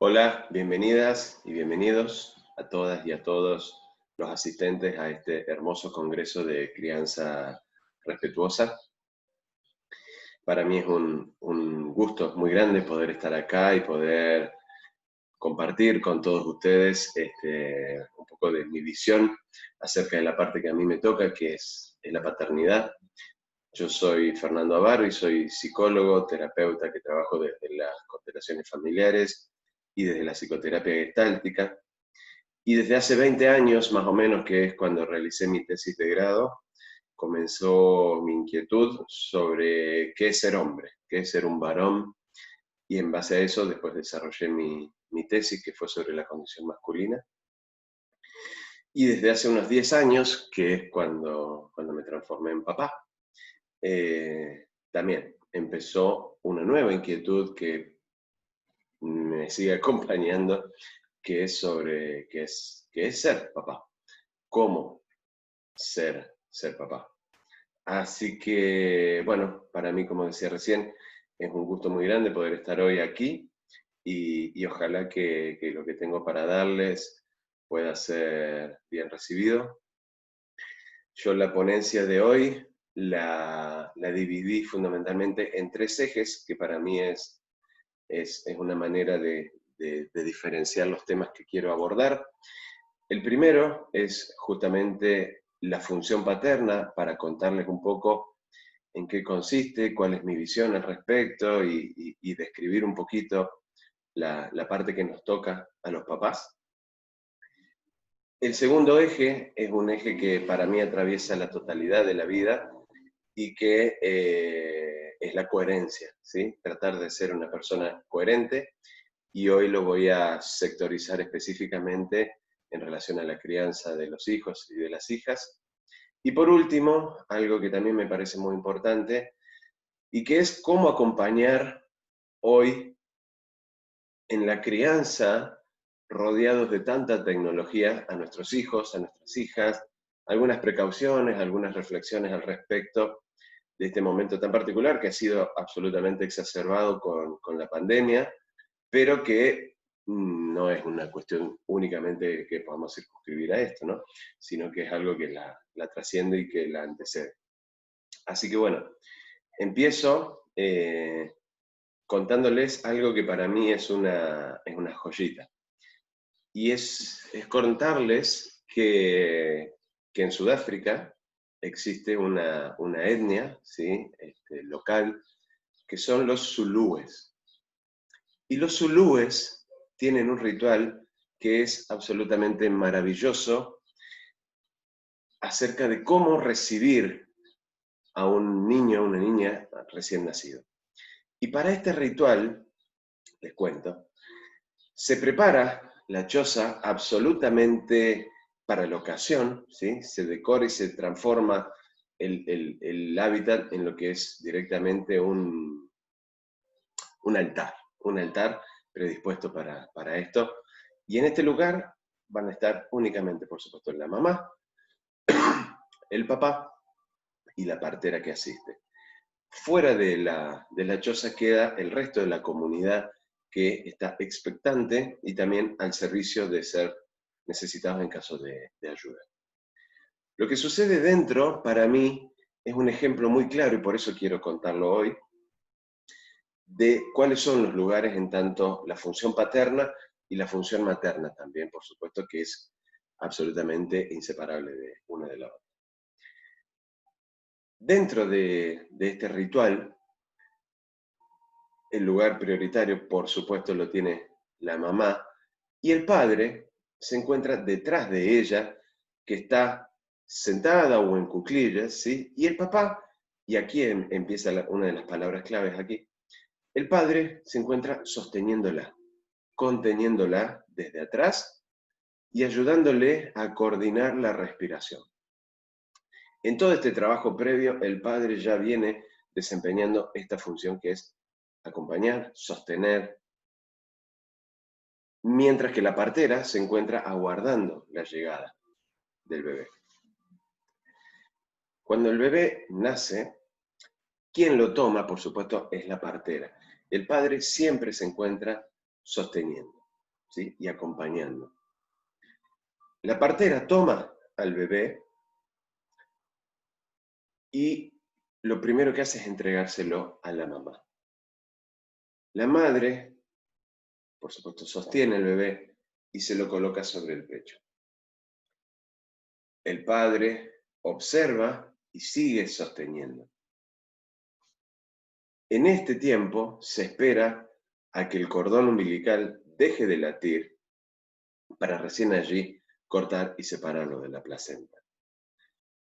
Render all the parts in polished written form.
Hola, bienvenidas y bienvenidos a todas y a todos los asistentes a este hermoso congreso de crianza respetuosa. Para mí es un gusto muy grande poder estar acá y poder compartir con todos ustedes un poco de mi visión acerca de la parte que a mí me toca, que es la paternidad. Yo soy Fernando Avaro y soy psicólogo, terapeuta que trabajo desde las constelaciones familiares y desde la psicoterapia gestáltica. Y desde hace 20 años, más o menos, que es cuando realicé mi tesis de grado, comenzó mi inquietud sobre qué es ser hombre, qué es ser un varón, y en base a eso después desarrollé mi tesis, que fue sobre la condición masculina. Y desde hace unos 10 años, que es cuando me transformé en papá, también empezó una nueva inquietud que me sigue acompañando, que es sobre qué es ser papá, cómo ser papá. Así que, bueno, para mí, como decía recién, es un gusto muy grande poder estar hoy aquí y ojalá que lo que tengo para darles pueda ser bien recibido. Yo la ponencia de hoy la dividí fundamentalmente en tres ejes, que para mí es una manera de diferenciar los temas que quiero abordar. El primero es justamente la función paterna, para contarles un poco en qué consiste, cuál es mi visión al respecto y describir un poquito la parte que nos toca a los papás. El segundo eje es un eje que para mí atraviesa la totalidad de la vida y que es la coherencia, ¿sí? Tratar de ser una persona coherente, y hoy lo voy a sectorizar específicamente en relación a la crianza de los hijos y de las hijas. Y por último, algo que también me parece muy importante y que es cómo acompañar hoy en la crianza, rodeados de tanta tecnología, a nuestros hijos, a nuestras hijas, algunas precauciones, algunas reflexiones al respecto de este momento tan particular que ha sido absolutamente exacerbado con la pandemia, pero que no es una cuestión únicamente que podamos circunscribir a esto, ¿no? Sino que es algo que la trasciende y que la antecede. Así que bueno, empiezo contándoles algo que para mí es una joyita. Y es contarles que en Sudáfrica existe una etnia, ¿sí? Local, que son los zulúes. Y los zulúes tienen un ritual que es absolutamente maravilloso acerca de cómo recibir a un niño o una niña recién nacido. Y para este ritual, les cuento, se prepara la choza absolutamente para la ocasión, ¿sí? Se decora y se transforma el hábitat en lo que es directamente un altar predispuesto para esto. Y en este lugar van a estar únicamente, por supuesto, la mamá, el papá y la partera que asiste. Fuera de la choza queda el resto de la comunidad que está expectante y también al servicio de ser necesitados en caso de ayuda. Lo que sucede dentro, para mí, es un ejemplo muy claro, y por eso quiero contarlo hoy, de cuáles son los lugares en tanto la función paterna y la función materna también, por supuesto, que es absolutamente inseparable de una de la otra. Dentro de este ritual, el lugar prioritario, por supuesto, lo tiene la mamá, y el padre se encuentra detrás de ella, que está sentada o en cuclillas, ¿sí? Y el papá, y aquí empieza una de las palabras claves aquí, el padre se encuentra sosteniéndola, conteniéndola desde atrás y ayudándole a coordinar la respiración. En todo este trabajo previo, el padre ya viene desempeñando esta función, que es acompañar, sostener, mientras que la partera se encuentra aguardando la llegada del bebé. Cuando el bebé nace, quien lo toma, por supuesto, es la partera. El padre siempre se encuentra sosteniendo. ¿sí? Y acompañando. La partera toma al bebé y lo primero que hace es entregárselo a la mamá. La madre, por supuesto, sostiene al bebé y se lo coloca sobre el pecho. El padre observa y sigue sosteniendo. En este tiempo se espera a que el cordón umbilical deje de latir para recién allí cortar y separarlo de la placenta.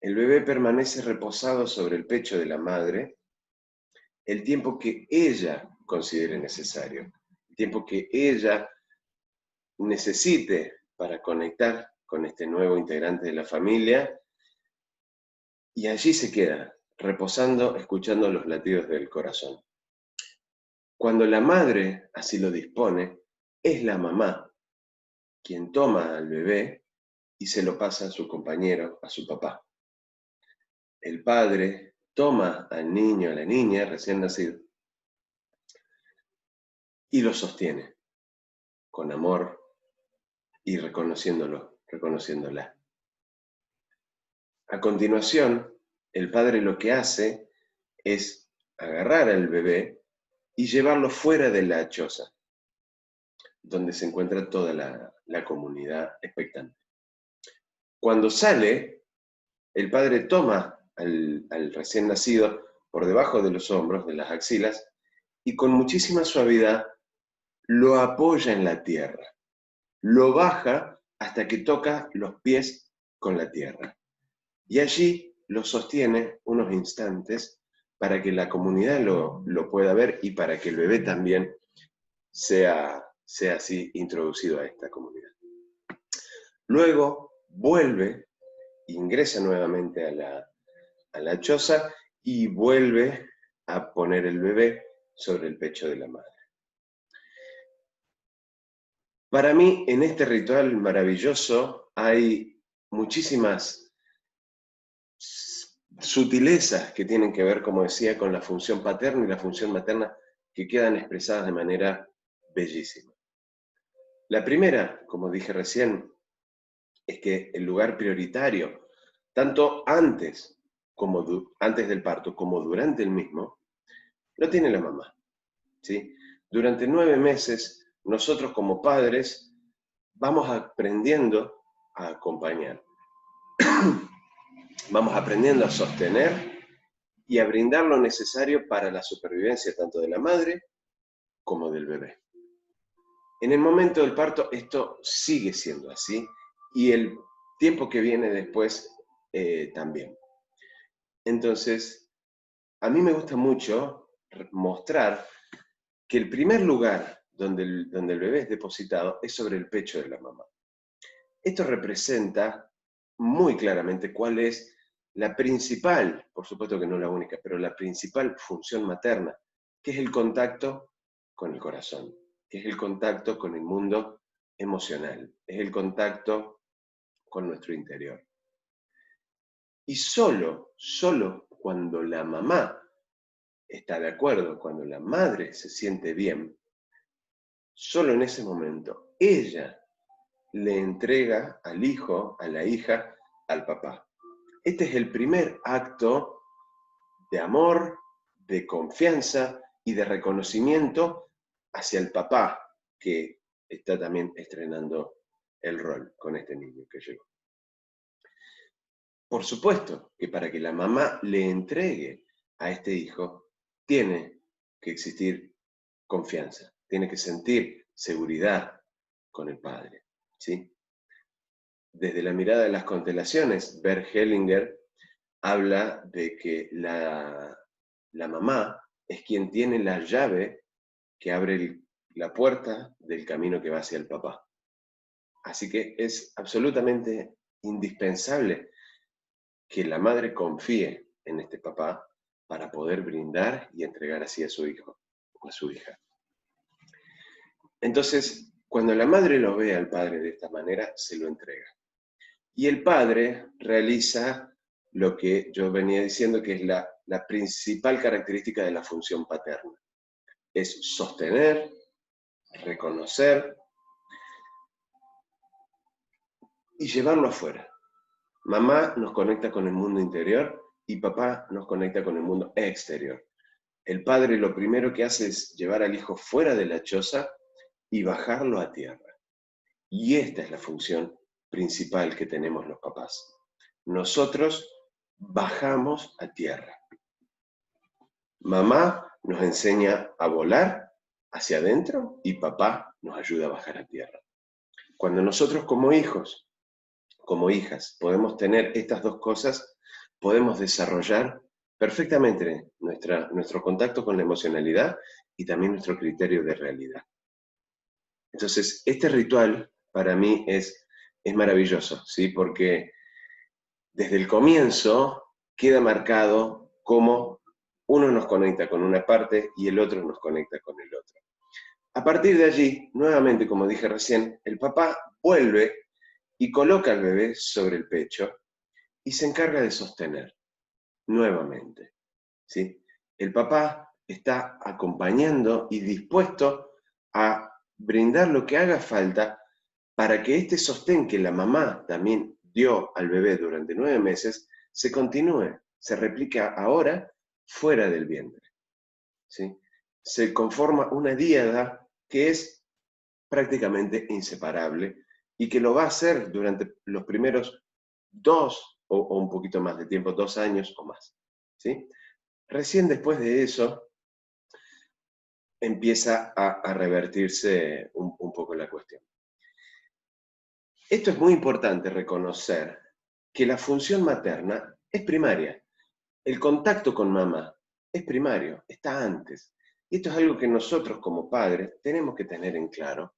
El bebé permanece reposado sobre el pecho de la madre el tiempo que ella considere necesario, el tiempo que ella necesite para conectar con este nuevo integrante de la familia, y allí se queda, reposando, escuchando los latidos del corazón. Cuando la madre así lo dispone, es la mamá quien toma al bebé y se lo pasa a su compañero, a su papá. El padre toma al niño, a la niña recién nacido, y lo sostiene con amor y reconociéndola. A continuación, el padre lo que hace es agarrar al bebé y llevarlo fuera de la choza, donde se encuentra toda la comunidad expectante. Cuando sale, el padre toma al recién nacido por debajo de los hombros, de las axilas, y con muchísima suavidad lo apoya en la tierra, lo baja hasta que toca los pies con la tierra. Y allí lo sostiene unos instantes para que la comunidad lo pueda ver y para que el bebé también sea así introducido a esta comunidad. Luego vuelve, ingresa nuevamente a la choza y vuelve a poner el bebé sobre el pecho de la madre. Para mí, en este ritual maravilloso hay muchísimas sutilezas que tienen que ver, como decía, con la función paterna y la función materna, que quedan expresadas de manera bellísima. La primera, como dije recién, es que el lugar prioritario, tanto antes del parto como durante el mismo, lo tiene la mamá, ¿sí? Durante 9 meses, nosotros como padres vamos aprendiendo a acompañar. Vamos aprendiendo a sostener y a brindar lo necesario para la supervivencia tanto de la madre como del bebé. En el momento del parto esto sigue siendo así y el tiempo que viene después también. Entonces, a mí me gusta mucho mostrar que el primer lugar donde el bebé es depositado es sobre el pecho de la mamá. Esto representa muy claramente cuál es la principal, por supuesto que no la única, pero la principal función materna, que es el contacto con el corazón, que es el contacto con el mundo emocional, es el contacto con nuestro interior. Y solo cuando la mamá está de acuerdo, cuando la madre se siente bien, solo en ese momento ella le entrega al hijo, a la hija, al papá. Este es el primer acto de amor, de confianza y de reconocimiento hacia el papá, que está también estrenando el rol con este niño que llegó. Por supuesto que para que la mamá le entregue a este hijo, tiene que existir confianza, tiene que sentir seguridad con el padre, ¿sí? Desde la mirada de las constelaciones, Bert Hellinger habla de que la mamá es quien tiene la llave que abre la puerta del camino que va hacia el papá. Así que es absolutamente indispensable que la madre confíe en este papá para poder brindar y entregar así a su hijo o a su hija. Entonces, cuando la madre lo ve al padre de esta manera, se lo entrega. Y el padre realiza lo que yo venía diciendo que es la principal característica de la función paterna. Es sostener, reconocer y llevarlo afuera. Mamá nos conecta con el mundo interior y papá nos conecta con el mundo exterior. El padre lo primero que hace es llevar al hijo fuera de la choza y bajarlo a tierra. Y esta es la función principal que tenemos los papás. Nosotros bajamos a tierra. Mamá nos enseña a volar hacia adentro y papá nos ayuda a bajar a tierra. Cuando nosotros como hijos, como hijas, podemos tener estas dos cosas, podemos desarrollar perfectamente nuestro contacto con la emocionalidad y también nuestro criterio de realidad. Entonces, este ritual para mí es maravilloso, ¿sí? Porque desde el comienzo queda marcado cómo uno nos conecta con una parte y el otro nos conecta con el otro. A partir de allí, nuevamente, como dije recién, el papá vuelve y coloca al bebé sobre el pecho y se encarga de sostener nuevamente, ¿sí? El papá está acompañando y dispuesto a brindar lo que haga falta para que este sostén que la mamá también dio al bebé durante 9 meses se continúe, se replica ahora fuera del vientre, ¿sí? Se conforma una díada que es prácticamente inseparable y que lo va a hacer durante los primeros 2 o un poquito más de tiempo, 2 años o más, ¿sí? Recién después de eso empieza a revertirse un poco la cuestión. Esto es muy importante reconocer que la función materna es primaria. El contacto con mamá es primario, está antes. Y esto es algo que nosotros como padres tenemos que tener en claro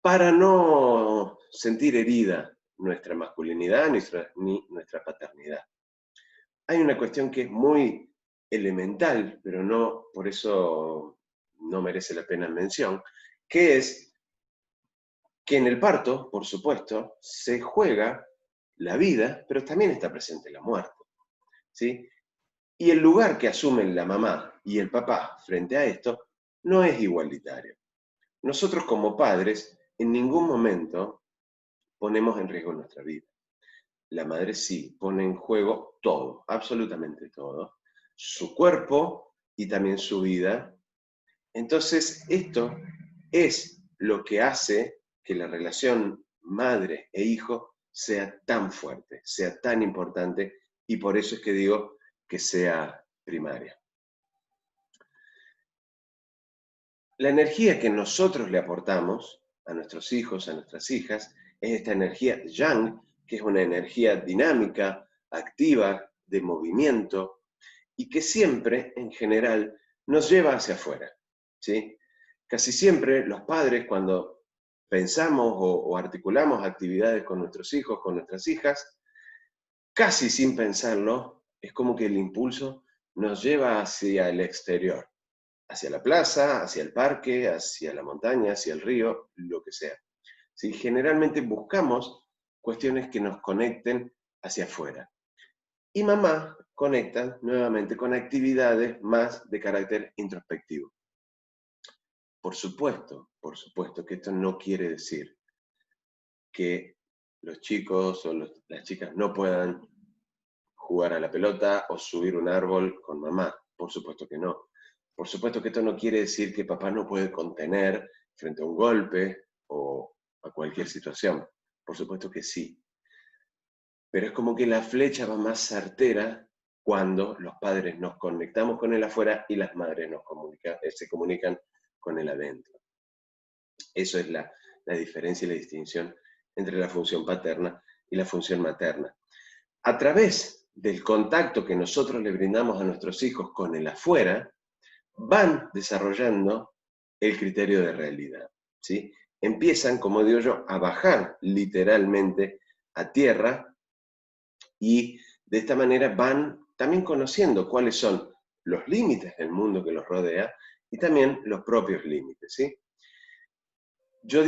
para no sentir herida nuestra masculinidad ni nuestra paternidad. Hay una cuestión que es muy elemental, pero no por eso no merece la pena mención, que es que en el parto, por supuesto, se juega la vida, pero también está presente la muerte, ¿sí? Y el lugar que asumen la mamá y el papá frente a esto no es igualitario. Nosotros como padres en ningún momento ponemos en riesgo nuestra vida. La madre sí pone en juego todo, absolutamente todo, su cuerpo y también su vida. Entonces, esto es lo que hace que la relación madre e hijo sea tan fuerte, sea tan importante, y por eso es que digo que sea primaria. La energía que nosotros le aportamos a nuestros hijos, a nuestras hijas, es esta energía yang, que es una energía dinámica, activa, de movimiento, y que siempre, en general, nos lleva hacia afuera, ¿sí? Casi siempre los padres, cuando pensamos o articulamos actividades con nuestros hijos, con nuestras hijas, casi sin pensarlo, es como que el impulso nos lleva hacia el exterior, hacia la plaza, hacia el parque, hacia la montaña, hacia el río, lo que sea. ¿Sí? Generalmente buscamos cuestiones que nos conecten hacia afuera. Y mamá conecta nuevamente con actividades más de carácter introspectivo. Por supuesto que esto no quiere decir que los chicos o las chicas no puedan jugar a la pelota o subir un árbol con mamá. Por supuesto que no. Por supuesto que esto no quiere decir que papá no puede contener frente a un golpe o a cualquier situación. Por supuesto que sí. Pero es como que la flecha va más certera cuando los padres nos conectamos con el afuera y las madres se comunican con el adentro. Eso es la diferencia y la distinción entre la función paterna y la función materna. A través del contacto que nosotros le brindamos a nuestros hijos con el afuera, van desarrollando el criterio de realidad, ¿sí? Empiezan, como digo yo, a bajar literalmente a tierra y de esta manera van también conociendo cuáles son los límites del mundo que los rodea y también los propios límites, ¿sí? Yo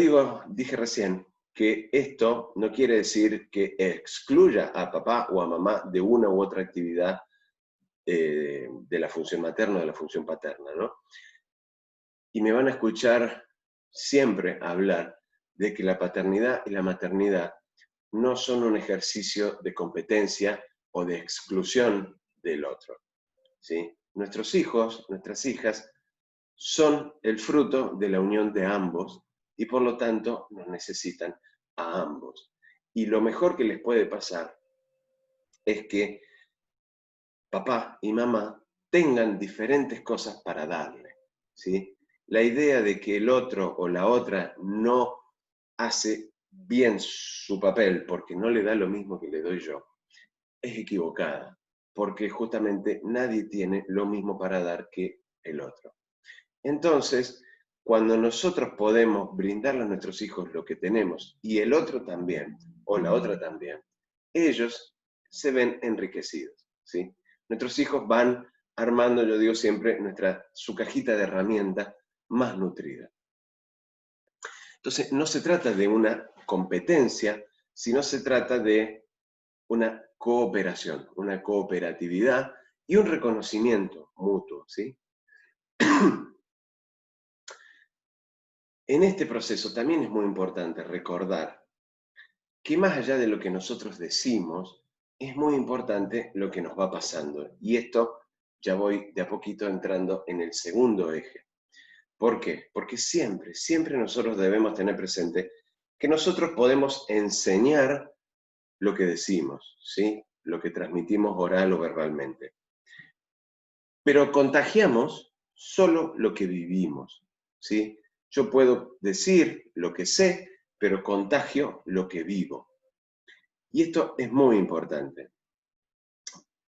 dije recién que esto no quiere decir que excluya a papá o a mamá de una u otra actividad de la función materna o de la función paterna, ¿no? Y me van a escuchar siempre hablar de que la paternidad y la maternidad no son un ejercicio de competencia o de exclusión del otro, ¿sí? Nuestros hijos, nuestras hijas, son el fruto de la unión de ambos y por lo tanto nos necesitan a ambos. Y lo mejor que les puede pasar es que papá y mamá tengan diferentes cosas para darle, ¿sí? La idea de que el otro o la otra no hace bien su papel porque no le da lo mismo que le doy yo, es equivocada, porque justamente nadie tiene lo mismo para dar que el otro. Entonces, cuando nosotros podemos brindarle a nuestros hijos lo que tenemos y el otro también, o la otra también, ellos se ven enriquecidos, ¿sí? Nuestros hijos van armando, yo digo siempre, su cajita de herramientas más nutrida. Entonces, no se trata de una competencia, sino se trata de una cooperación, una cooperatividad y un reconocimiento mutuo, ¿sí? En este proceso también es muy importante recordar que más allá de lo que nosotros decimos, es muy importante lo que nos va pasando. Y esto ya voy de a poquito entrando en el segundo eje. ¿Por qué? Porque siempre, siempre nosotros debemos tener presente que nosotros podemos enseñar lo que decimos, ¿sí? Lo que transmitimos oral o verbalmente. Pero contagiamos solo lo que vivimos, ¿sí? Yo puedo decir lo que sé, pero contagio lo que vivo. Y esto es muy importante,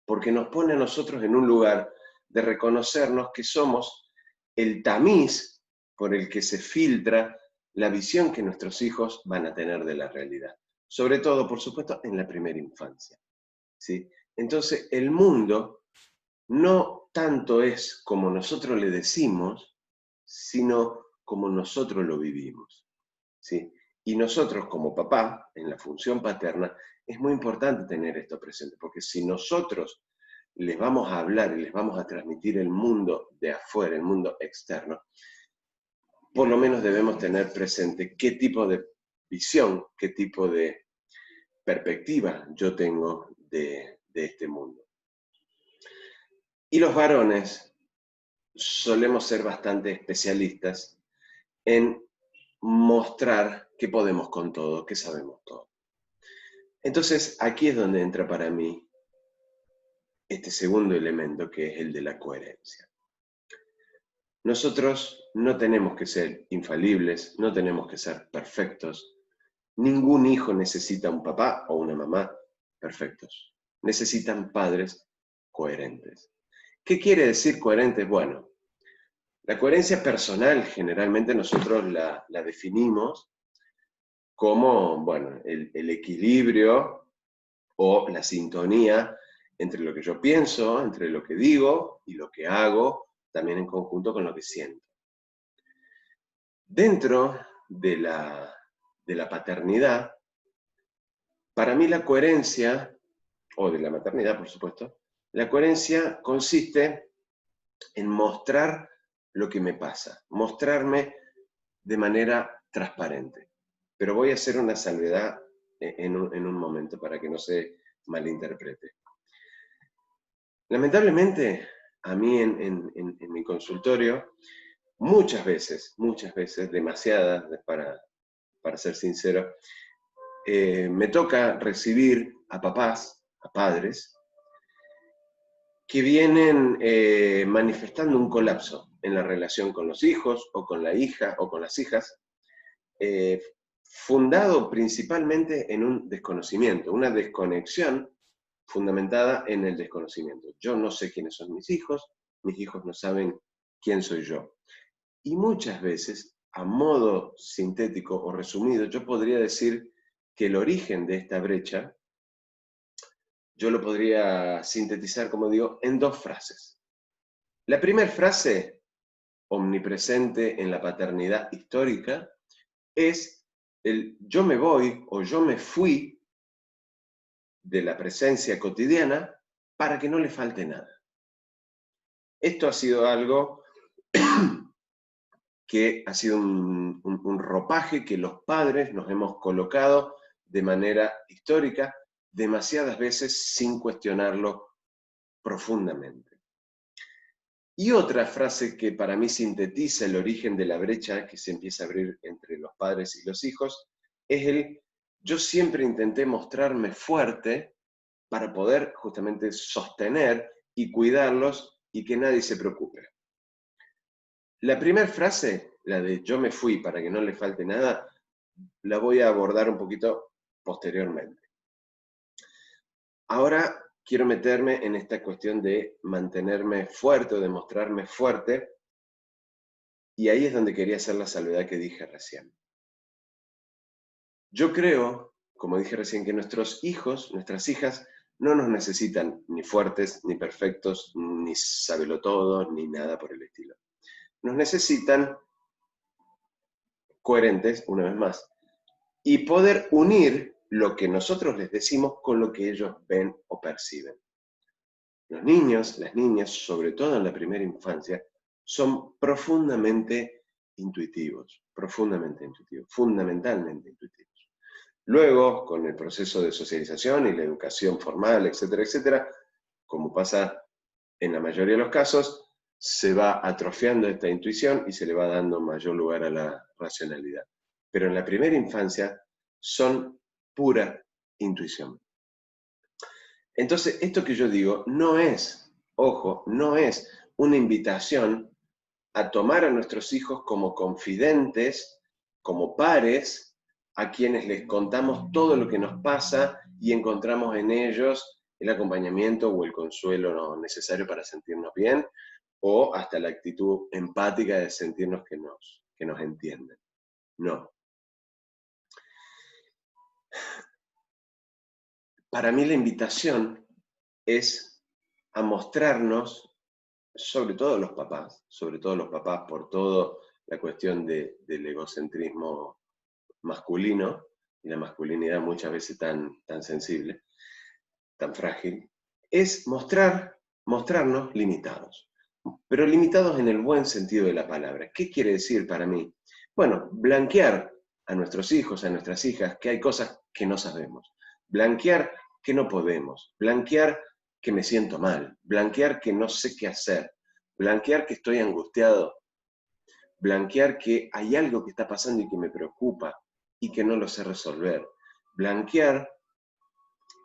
porque nos pone a nosotros en un lugar de reconocernos que somos el tamiz por el que se filtra la visión que nuestros hijos van a tener de la realidad. Sobre todo, por supuesto, en la primera infancia, ¿sí? Entonces, el mundo no tanto es como nosotros le decimos, sino como nosotros lo vivimos, ¿sí? Y nosotros como papá, en la función paterna, es muy importante tener esto presente, porque si nosotros les vamos a hablar y les vamos a transmitir el mundo de afuera, el mundo externo, por lo menos debemos tener presente qué tipo de visión, qué tipo de perspectiva yo tengo de este mundo. Y los varones solemos ser bastante especialistas en mostrar que podemos con todo, que sabemos todo. Entonces, aquí es donde entra para mí este segundo elemento, que es el de la coherencia. Nosotros no tenemos que ser infalibles, no tenemos que ser perfectos. Ningún hijo necesita un papá o una mamá perfectos. Necesitan padres coherentes. ¿Qué quiere decir coherentes? Bueno, la coherencia personal generalmente nosotros la definimos como, bueno, el equilibrio o la sintonía entre lo que yo pienso, entre lo que digo y lo que hago, también en conjunto con lo que siento. Dentro de la paternidad, para mí la coherencia, o de la maternidad por supuesto, la coherencia consiste en mostrar lo que me pasa, mostrarme de manera transparente. Pero voy a hacer una salvedad en un momento para que no se malinterprete. Lamentablemente, a mí en mi consultorio, muchas veces, demasiadas, para ser sincero, me toca recibir a papás, a padres, que vienen manifestando un colapso en la relación con los hijos, o con la hija, o con las hijas, fundado principalmente en un desconocimiento, una desconexión fundamentada en el desconocimiento. Yo no sé quiénes son mis hijos no saben quién soy yo. Y muchas veces, a modo sintético o resumido, yo podría decir que el origen de esta brecha, yo lo podría sintetizar, como digo, en dos frases. La primera frase, omnipresente en la paternidad histórica, es el yo me voy o yo me fui de la presencia cotidiana para que no le falte nada. Esto ha sido algo que ha sido un ropaje que los padres nos hemos colocado de manera histórica, demasiadas veces sin cuestionarlo profundamente. Y otra frase que para mí sintetiza el origen de la brecha que se empieza a abrir entre los padres y los hijos, es el: yo siempre intenté mostrarme fuerte para poder justamente sostener y cuidarlos y que nadie se preocupe. La primera frase, la de yo me fui para que no le falte nada, la voy a abordar un poquito posteriormente. Ahora quiero meterme en esta cuestión de mantenerme fuerte o de mostrarme fuerte, y ahí es donde quería hacer la salvedad que dije recién. Yo creo, como dije recién, que nuestros hijos, nuestras hijas, no nos necesitan ni fuertes, ni perfectos, ni sabelotodos, ni nada por el estilo. Nos necesitan coherentes, una vez más, y poder unir lo que nosotros les decimos con lo que ellos ven o perciben. Los niños, las niñas, sobre todo en la primera infancia, son profundamente intuitivos, fundamentalmente intuitivos. Luego, con el proceso de socialización y la educación formal, etcétera, etcétera, como pasa en la mayoría de los casos, se va atrofiando esta intuición y se le va dando mayor lugar a la racionalidad. Pero en la primera infancia son pura intuición. Entonces, esto que yo digo no es, ojo, no es una invitación a tomar a nuestros hijos como confidentes, como pares, a quienes les contamos todo lo que nos pasa y encontramos en ellos el acompañamiento o el consuelo necesario para sentirnos bien, o hasta la actitud empática de sentirnos que nos entienden. No. Para mí la invitación es a mostrarnos, sobre todo los papás por toda la cuestión del egocentrismo masculino y la masculinidad muchas veces tan sensible, tan frágil, es mostrarnos limitados, pero limitados en el buen sentido de la palabra. ¿Qué quiere decir para mí? Bueno, blanquear a nuestros hijos, a nuestras hijas, que hay cosas que no sabemos, blanquear que no podemos, blanquear que me siento mal, blanquear que no sé qué hacer, blanquear que estoy angustiado, blanquear que hay algo que está pasando y que me preocupa y que no lo sé resolver, blanquear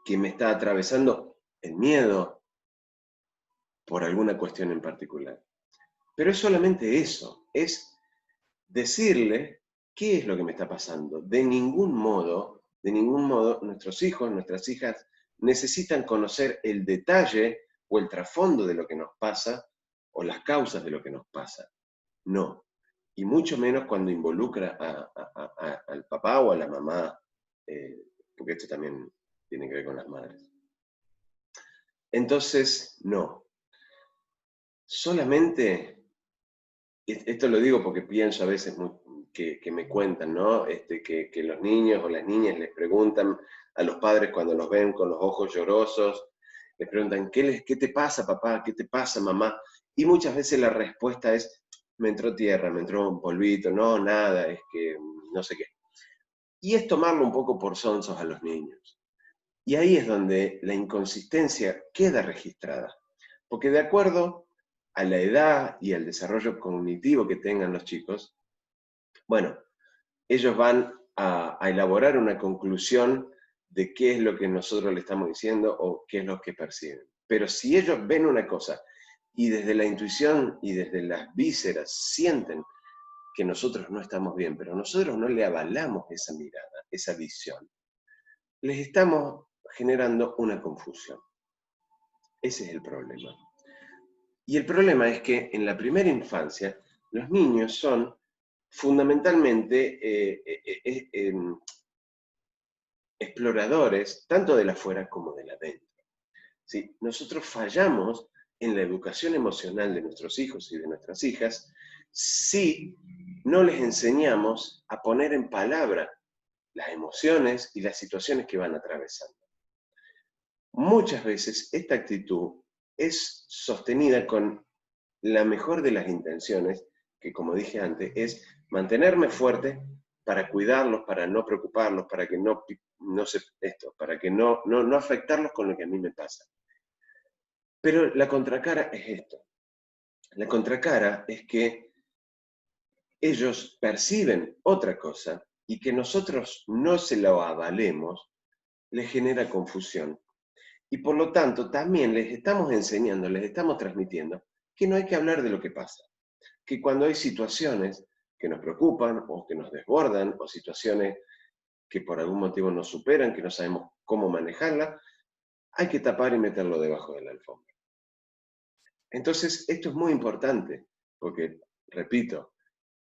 que me está atravesando el miedo por alguna cuestión en particular. Pero es solamente eso, es decirle qué es lo que me está pasando. De ningún modo, nuestros hijos, nuestras hijas necesitan conocer el detalle o el trasfondo de lo que nos pasa o las causas de lo que nos pasa. No. Y mucho menos cuando involucra al papá o a la mamá, porque esto también tiene que ver con las madres. Entonces, no. Solamente, esto lo digo porque pienso a veces que me cuentan, ¿no? Que los niños o las niñas les preguntan a los padres cuando los ven con los ojos llorosos, les preguntan: ¿qué te pasa, papá? ¿Qué te pasa, mamá? Y muchas veces la respuesta es: me entró tierra, me entró un polvito, no, nada, es que no sé qué. Y es tomarlo un poco por sonsos a los niños. Y ahí es donde la inconsistencia queda registrada. Porque de acuerdo a la edad y al desarrollo cognitivo que tengan los chicos, bueno, ellos van a elaborar una conclusión de qué es lo que nosotros le estamos diciendo o qué es lo que perciben. Pero si ellos ven una cosa y desde la intuición y desde las vísceras sienten que nosotros no estamos bien, pero nosotros no le avalamos esa mirada, esa visión, les estamos generando una confusión. Ese es el problema. Y el problema es que en la primera infancia los niños son fundamentalmente exploradores tanto de la afuera como de la adentro. ¿Sí? Nosotros fallamos en la educación emocional de nuestros hijos y de nuestras hijas si no les enseñamos a poner en palabra las emociones y las situaciones que van atravesando. Muchas veces esta actitud es sostenida con la mejor de las intenciones que como dije antes, es mantenerme fuerte para cuidarlos, para no preocuparlos, para que para que no afectarlos con lo que a mí me pasa. Pero la contracara es esto. La contracara es que ellos perciben otra cosa y que nosotros no se lo avalemos, les genera confusión. Y por lo tanto, también les estamos enseñando, les estamos transmitiendo que no hay que hablar de lo que pasa. Que cuando hay situaciones que nos preocupan o que nos desbordan o situaciones que por algún motivo nos superan, que no sabemos cómo manejarla, hay que tapar y meterlo debajo de la alfombra. Entonces, esto es muy importante, porque, repito,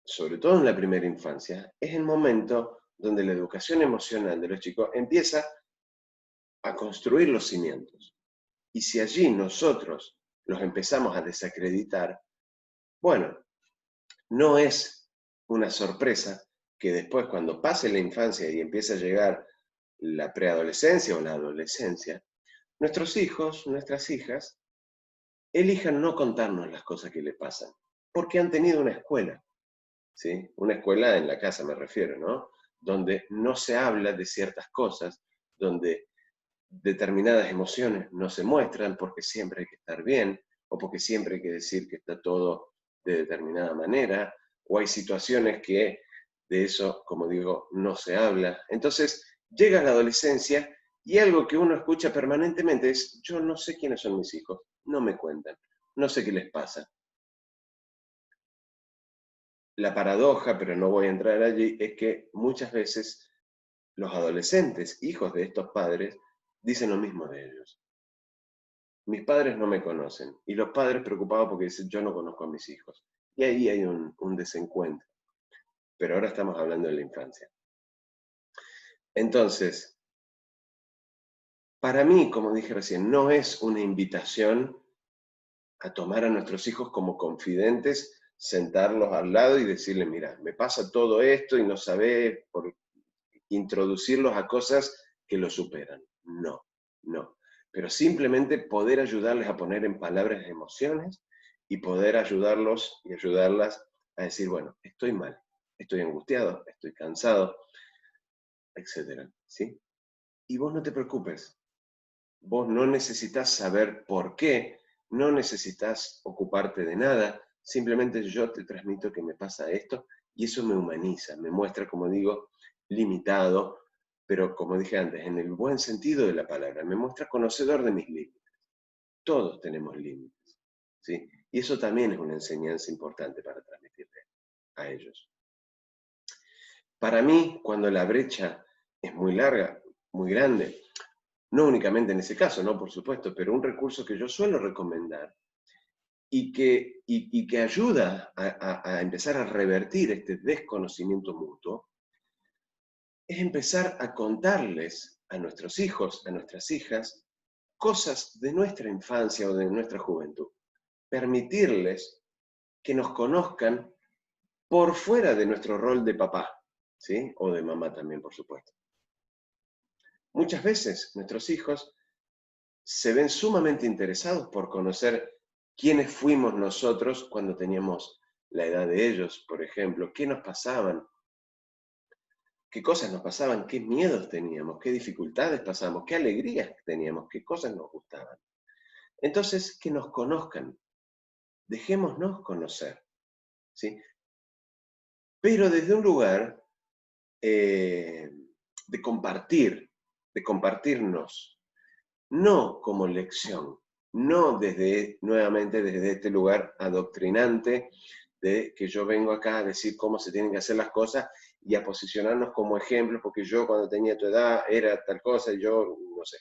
sobre todo en la primera infancia, es el momento donde la educación emocional de los chicos empieza a construir los cimientos. Y si allí nosotros los empezamos a desacreditar, bueno, no es una sorpresa que después, cuando pase la infancia y empiece a llegar la preadolescencia o la adolescencia, nuestros hijos, nuestras hijas, elijan no contarnos las cosas que le pasan, porque han tenido una escuela, ¿sí? Una escuela en la casa me refiero, ¿no? Donde no se habla de ciertas cosas, donde determinadas emociones no se muestran porque siempre hay que estar bien, o porque siempre hay que decir que está todo de determinada manera, o hay situaciones que de eso, como digo, no se habla. Entonces, llega la adolescencia y algo que uno escucha permanentemente es: yo no sé quiénes son mis hijos, no me cuentan, no sé qué les pasa. La paradoja, pero no voy a entrar allí, es que muchas veces los adolescentes, hijos de estos padres, dicen lo mismo de ellos. Mis padres no me conocen. Y los padres preocupados porque dicen: yo no conozco a mis hijos. Y ahí hay un desencuentro. Pero ahora estamos hablando de la infancia. Entonces, para mí, como dije recién, no es una invitación a tomar a nuestros hijos como confidentes, sentarlos al lado y decirles: mira, me pasa todo esto y no sabés, por introducirlos a cosas que lo superan. No, no. Pero simplemente poder ayudarles a poner en palabras emociones y poder ayudarlos y ayudarlas a decir: bueno, estoy mal, estoy angustiado, estoy cansado, etcétera, ¿sí? Y vos no te preocupes, vos no necesitas saber por qué, no necesitas ocuparte de nada, simplemente yo te transmito que me pasa esto y eso me humaniza, me muestra, como digo, limitado, pero como dije antes, en el buen sentido de la palabra, me muestra conocedor de mis límites. Todos tenemos límites, ¿sí? Y eso también es una enseñanza importante para transmitirle a ellos. Para mí, cuando la brecha es muy larga, muy grande, no únicamente en ese caso, ¿no? Por supuesto, pero un recurso que yo suelo recomendar y que ayuda a empezar a revertir este desconocimiento mutuo, es empezar a contarles a nuestros hijos, a nuestras hijas, cosas de nuestra infancia o de nuestra juventud. Permitirles que nos conozcan por fuera de nuestro rol de papá, ¿sí? O de mamá también, por supuesto. Muchas veces nuestros hijos se ven sumamente interesados por conocer quiénes fuimos nosotros cuando teníamos la edad de ellos, por ejemplo, qué nos pasaban, qué cosas nos pasaban, qué miedos teníamos, qué dificultades pasamos, qué alegrías teníamos, qué cosas nos gustaban. Entonces, que nos conozcan, dejémonos conocer, ¿sí? Pero desde un lugar de compartir, de compartirnos, no como lección, no nuevamente desde este lugar adoctrinante de que yo vengo acá a decir cómo se tienen que hacer las cosas y a posicionarnos como ejemplos, porque yo cuando tenía tu edad era tal cosa y yo no sé.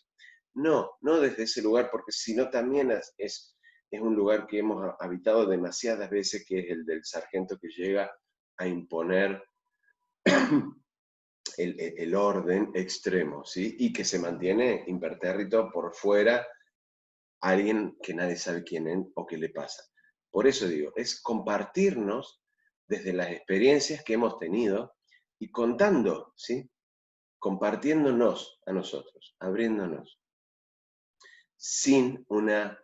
No, no desde ese lugar, porque si no también es un lugar que hemos habitado demasiadas veces, que es el del sargento que llega a imponer el orden extremo, ¿sí? Y que se mantiene impertérrito por fuera, alguien que nadie sabe quién es o qué le pasa. Por eso digo, es compartirnos desde las experiencias que hemos tenido y contando, ¿sí? Compartiéndonos a nosotros, abriéndonos, sin una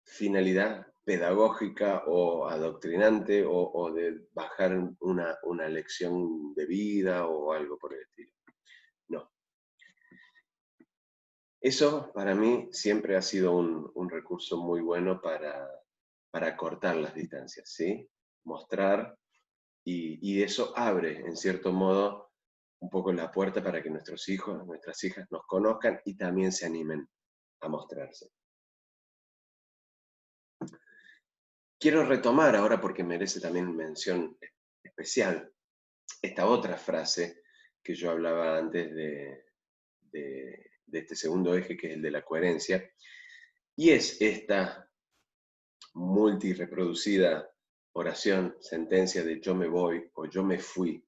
finalidad pedagógica o adoctrinante o de bajar una lección de vida o algo por el estilo. No. Eso para mí siempre ha sido un recurso muy bueno para cortar las distancias, ¿sí? Mostrar y eso abre, en cierto modo, un poco la puerta para que nuestros hijos, nuestras hijas nos conozcan y también se animen a mostrarse. Quiero retomar ahora, porque merece también mención especial, esta otra frase que yo hablaba antes de este segundo eje, que es el de la coherencia, y es esta multireproducida oración, sentencia de yo me voy o yo me fui,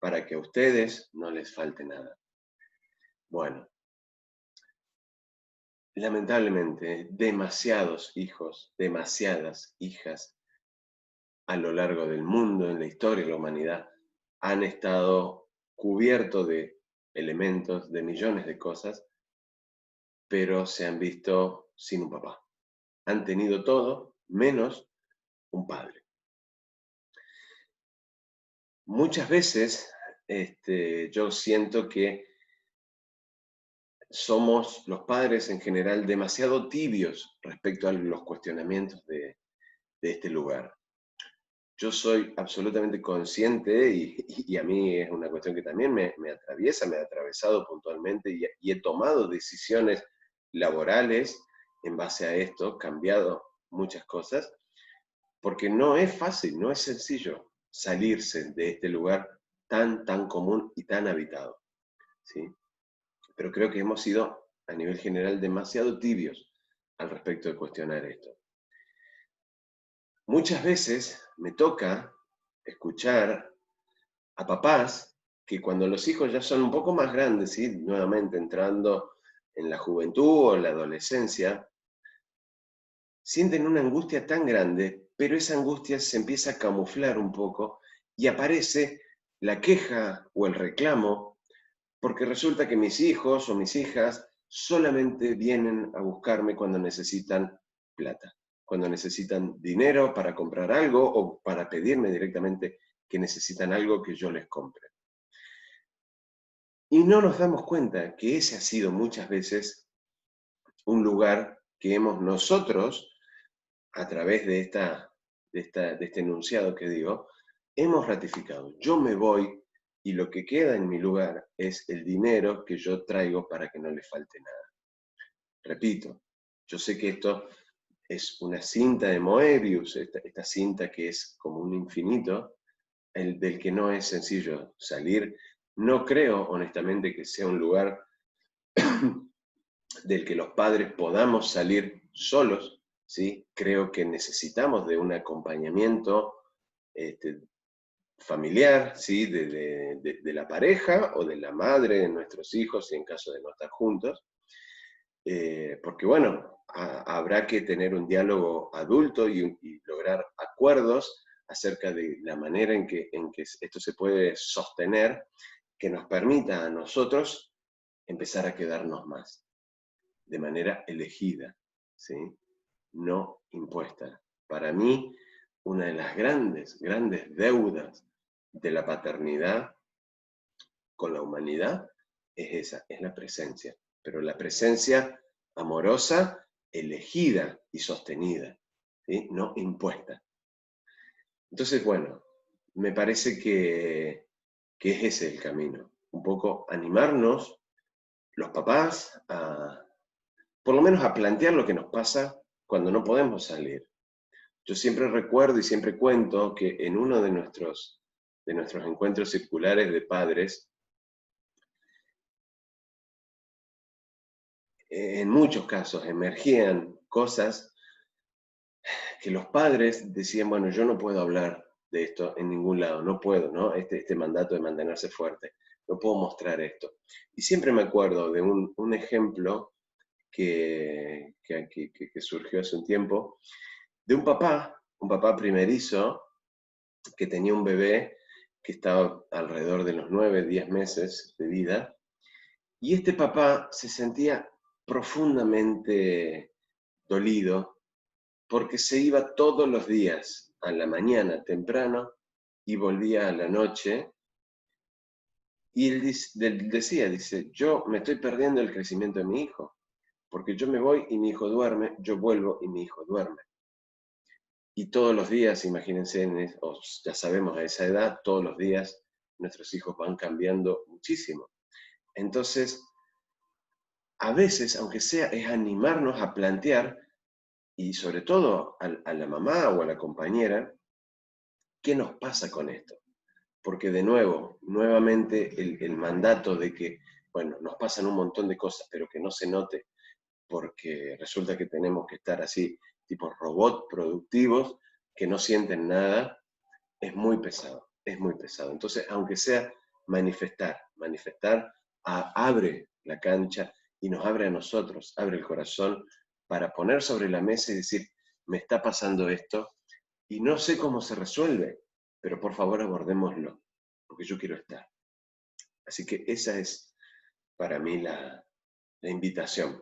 para que a ustedes no les falte nada. Bueno, lamentablemente, demasiados hijos, demasiadas hijas a lo largo del mundo, en la historia de la humanidad, han estado cubiertos de elementos, de millones de cosas, pero se han visto sin un papá. Han tenido todo menos un padre. Muchas veces yo siento que somos los padres en general demasiado tibios respecto a los cuestionamientos de este lugar. Yo soy absolutamente consciente y a mí es una cuestión que también me atraviesa, me ha atravesado puntualmente y he tomado decisiones laborales en base a esto, cambiado muchas cosas, porque no es fácil, no es sencillo salirse de este lugar tan común y tan habitado, ¿sí? Pero creo que hemos sido, a nivel general, demasiado tibios al respecto de cuestionar esto. Muchas veces me toca escuchar a papás que cuando los hijos ya son un poco más grandes, ¿sí? Nuevamente entrando en la juventud o en la adolescencia, sienten una angustia tan grande, pero esa angustia se empieza a camuflar un poco y aparece la queja o el reclamo, porque resulta que mis hijos o mis hijas solamente vienen a buscarme cuando necesitan plata, cuando necesitan dinero para comprar algo o para pedirme directamente que necesitan algo que yo les compre. Y no nos damos cuenta que ese ha sido muchas veces un lugar que hemos nosotros, a través de este enunciado que digo, hemos ratificado. Yo me voy y lo que queda en mi lugar es el dinero que yo traigo para que no le falte nada. Repito, yo sé que esto es una cinta de Moebius, esta cinta que es como un infinito, del que no es sencillo salir. No creo, honestamente, que sea un lugar del que los padres podamos salir solos, ¿sí? Creo que necesitamos de un acompañamiento familiar, ¿sí? De la pareja o de la madre de nuestros hijos, en caso de no estar juntos, porque bueno, habrá que tener un diálogo adulto y lograr acuerdos acerca de la manera en que esto se puede sostener, que nos permita a nosotros empezar a quedarnos más, de manera elegida, ¿sí? No impuesta. Para mí, una de las grandes deudas de la paternidad con la humanidad es esa, es la presencia. Pero la presencia amorosa, elegida y sostenida, ¿sí? No impuesta. Entonces, bueno, me parece que es ese el camino. Un poco animarnos, los papás, por lo menos a plantear lo que nos pasa cuando no podemos salir. Yo siempre recuerdo y siempre cuento que en uno de nuestros encuentros circulares de padres, en muchos casos emergían cosas que los padres decían, bueno, yo no puedo hablar de esto en ningún lado, no puedo, ¿no? Este mandato de mantenerse fuerte, no puedo mostrar esto. Y siempre me acuerdo de un ejemplo que surgió hace un tiempo, de un papá primerizo, que tenía un bebé que estaba alrededor de los 9, 10 meses de vida, y este papá se sentía profundamente dolido porque se iba todos los días a la mañana temprano y volvía a la noche. Y él decía, yo me estoy perdiendo el crecimiento de mi hijo, porque yo me voy y mi hijo duerme, yo vuelvo y mi hijo duerme. Y todos los días, imagínense, ya sabemos a esa edad, todos los días nuestros hijos van cambiando muchísimo. Entonces, a veces, aunque sea, es animarnos a plantear, y sobre todo a la mamá o a la compañera, ¿qué nos pasa con esto? Porque de nuevo, nuevamente el mandato de que, bueno, nos pasan un montón de cosas, pero que no se note, porque resulta que tenemos que estar así, tipo robot productivos, que no sienten nada, es muy pesado, es muy pesado. Entonces, aunque sea manifestar abre la cancha y nos abre a nosotros, abre el corazón para poner sobre la mesa y decir, me está pasando esto y no sé cómo se resuelve, pero por favor abordémoslo, porque yo quiero estar. Así que esa es para mí la invitación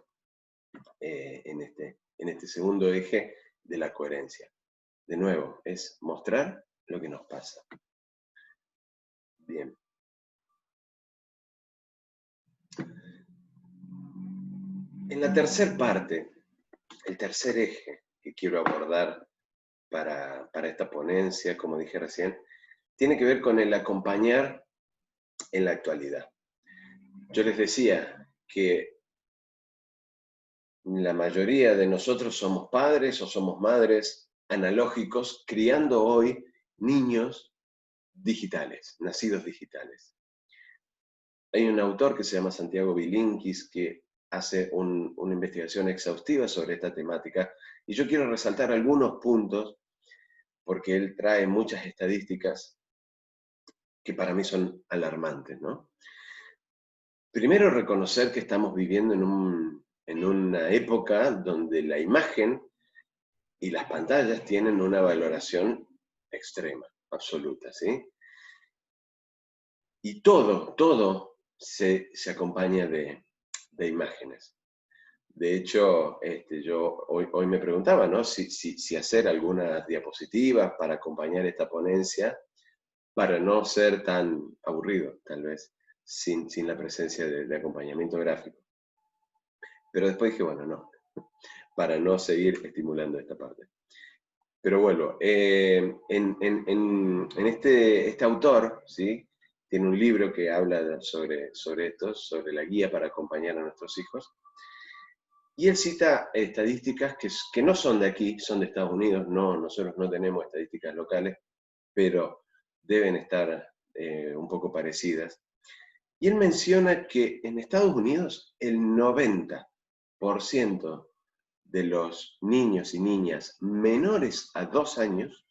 en este segundo eje de la coherencia. De nuevo, es mostrar lo que nos pasa. Bien. En la tercera parte, el tercer eje que quiero abordar para esta ponencia, como dije recién, tiene que ver con el acompañar en la actualidad. Yo les decía que la mayoría de nosotros somos padres o somos madres analógicos, criando hoy niños digitales, nacidos digitales. Hay un autor que se llama Santiago Bilinkis que hace una investigación exhaustiva sobre esta temática y yo quiero resaltar algunos puntos porque él trae muchas estadísticas que para mí son alarmantes, ¿no? Primero, reconocer que estamos viviendo en una época donde la imagen y las pantallas tienen una valoración extrema, absoluta, ¿sí? Y todo se acompaña de imágenes. De hecho, yo hoy me preguntaba, ¿no? Si hacer algunas diapositivas para acompañar esta ponencia, para no ser tan aburrido, tal vez, sin la presencia de acompañamiento gráfico. Pero después dije, bueno, no, para no seguir estimulando esta parte. Pero vuelvo, este autor, ¿sí? Tiene un libro que habla sobre esto, sobre la guía para acompañar a nuestros hijos, y él cita estadísticas que no son de aquí, son de Estados Unidos, nosotros no tenemos estadísticas locales, pero deben estar un poco parecidas. Y él menciona que en Estados Unidos el 90% de los niños y niñas menores a 2 años,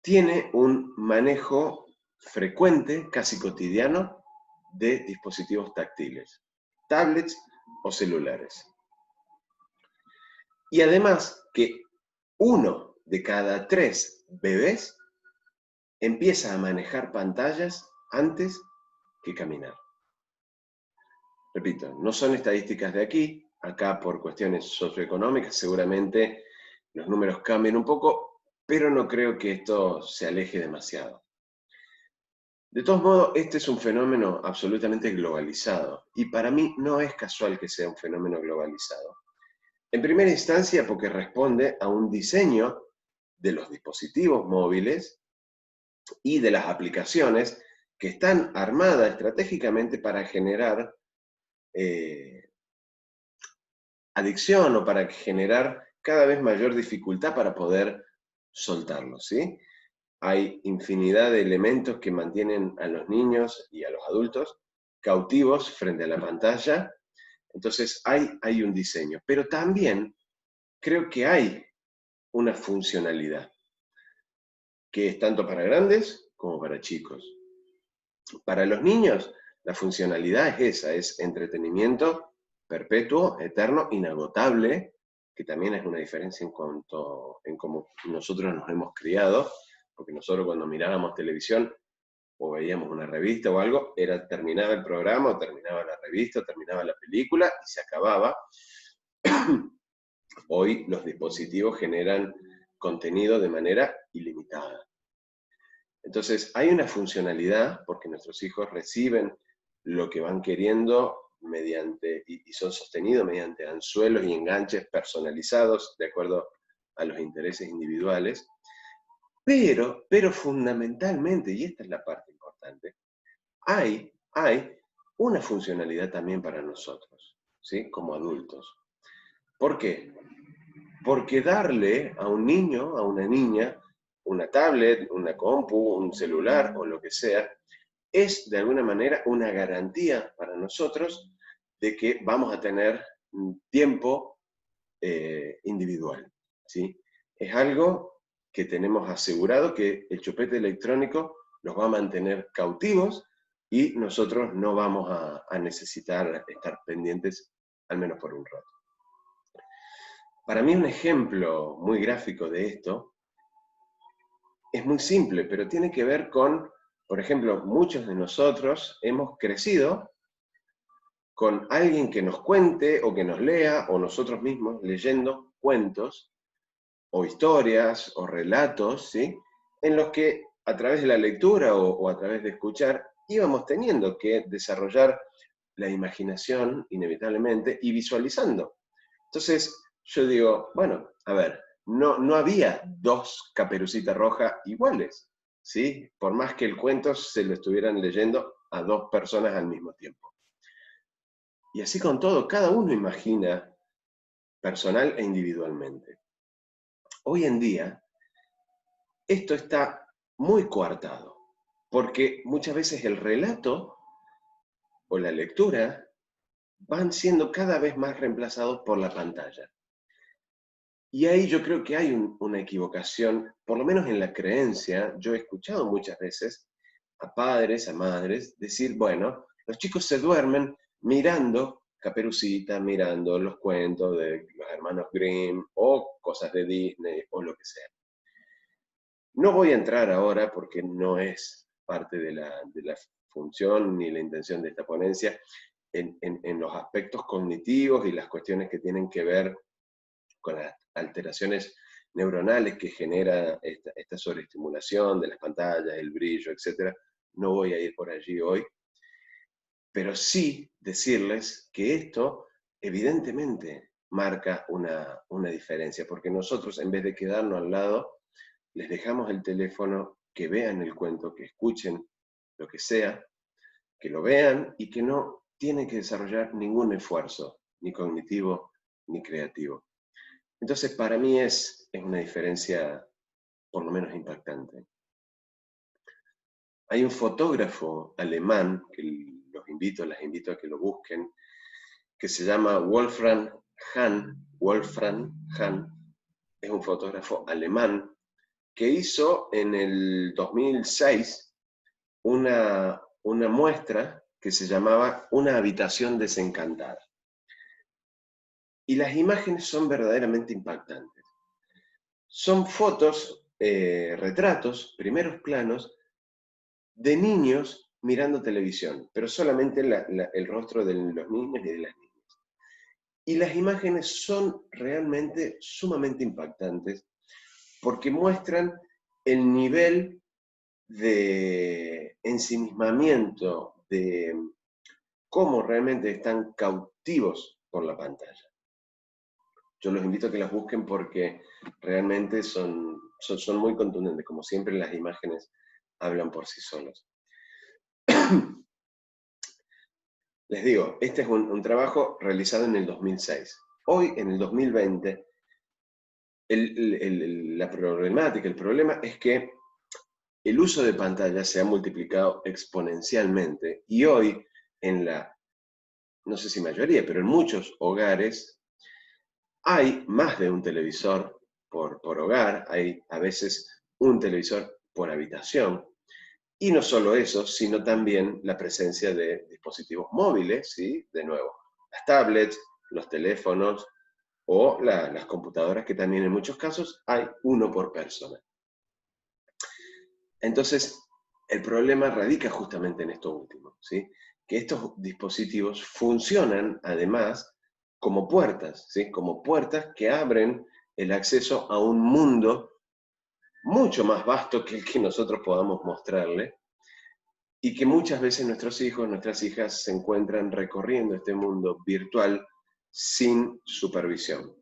tiene un manejo frecuente, casi cotidiano, de dispositivos táctiles, tablets o celulares. Y además que 1 de cada 3 bebés empieza a manejar pantallas antes que caminar. Repito, no son estadísticas de aquí, acá por cuestiones socioeconómicas seguramente los números cambien un poco, pero no creo que esto se aleje demasiado. De todos modos, este es un fenómeno absolutamente globalizado, y para mí no es casual que sea un fenómeno globalizado. En primera instancia, porque responde a un diseño de los dispositivos móviles y de las aplicaciones que están armadas estratégicamente para generar adicción o para generar cada vez mayor dificultad para poder soltarlo, ¿sí? Hay infinidad de elementos que mantienen a los niños y a los adultos cautivos frente a la pantalla. Entonces hay un diseño, pero también creo que hay una funcionalidad que es tanto para grandes como para chicos. Para los niños, la funcionalidad es esa, es entretenimiento perpetuo, eterno, inagotable, que también es una diferencia en cuanto en cómo nosotros nos hemos criado, porque nosotros cuando mirábamos televisión o veíamos una revista o algo, terminaba el programa, o terminaba la revista, o terminaba la película y se acababa. Hoy los dispositivos generan contenido de manera ilimitada. Entonces, hay una funcionalidad, porque nuestros hijos reciben lo que van queriendo mediante, y son sostenidos mediante anzuelos y enganches personalizados de acuerdo a los intereses individuales, pero fundamentalmente, y esta es la parte importante, hay una funcionalidad también para nosotros, ¿sí? Como adultos. ¿Por qué? Porque darle a un niño, a una niña, una tablet, una compu, un celular o lo que sea, es de alguna manera una garantía para nosotros de que vamos a tener tiempo individual, ¿sí? Es algo que tenemos asegurado que el chupete electrónico los va a mantener cautivos y nosotros no vamos a necesitar estar pendientes, al menos por un rato. Para mí un ejemplo muy gráfico de esto es muy simple, pero tiene que ver con, por ejemplo, muchos de nosotros hemos crecido con alguien que nos cuente o que nos lea, o nosotros mismos leyendo cuentos o historias o relatos, ¿sí? En los que a través de la lectura o a través de escuchar íbamos teniendo que desarrollar la imaginación inevitablemente y visualizando. Entonces yo digo, bueno, a ver, no había dos Caperucita Roja iguales, ¿sí? Por más que el cuento se lo estuvieran leyendo a dos personas al mismo tiempo. Y así con todo, cada uno imagina personal e individualmente. Hoy en día, esto está muy coartado, porque muchas veces el relato o la lectura van siendo cada vez más reemplazados por la pantalla. Y ahí yo creo que hay una equivocación, por lo menos en la creencia. Yo he escuchado muchas veces a padres, a madres, decir, bueno, los chicos se duermen mirando Caperucita, mirando los cuentos de los hermanos Grimm o cosas de Disney o lo que sea. No voy a entrar ahora porque no es parte de la función ni la intención de esta ponencia en los aspectos cognitivos y las cuestiones que tienen que ver con las alteraciones neuronales que genera esta sobreestimulación de las pantallas, el brillo, etc. No voy a ir por allí hoy, pero sí decirles que esto evidentemente marca una diferencia, porque nosotros en vez de quedarnos al lado, les dejamos el teléfono, que vean el cuento, que escuchen lo que sea, que lo vean y que no tienen que desarrollar ningún esfuerzo, ni cognitivo ni creativo. Entonces, para mí es una diferencia por lo menos impactante. Hay un fotógrafo alemán, que las invito a que lo busquen, que se llama Wolfram Hahn. Wolfram Hahn es un fotógrafo alemán que hizo en el 2006 una muestra que se llamaba Una habitación desencantada. Y las imágenes son verdaderamente impactantes. Son fotos, retratos, primeros planos, de niños mirando televisión, pero solamente el rostro de los niños y de las niñas. Y las imágenes son realmente sumamente impactantes porque muestran el nivel de ensimismamiento, de cómo realmente están cautivos por la pantalla. Yo los invito a que las busquen porque realmente son muy contundentes. Como siempre, las imágenes hablan por sí solas. Les digo, este es un trabajo realizado en el 2006. Hoy, en el 2020, la problemática, el problema es que el uso de pantallas se ha multiplicado exponencialmente y hoy en no sé si mayoría, pero en muchos hogares hay más de un televisor por hogar, hay a veces un televisor por habitación. Y no solo eso, sino también la presencia de dispositivos móviles, ¿sí? De nuevo, las tablets, los teléfonos o las computadoras, que también en muchos casos hay uno por persona. Entonces, el problema radica justamente en esto último, ¿sí? Que estos dispositivos funcionan, además, como puertas, ¿sí? Como puertas que abren el acceso a un mundo mucho más vasto que el que nosotros podamos mostrarle, y que muchas veces nuestros hijos, nuestras hijas se encuentran recorriendo este mundo virtual sin supervisión.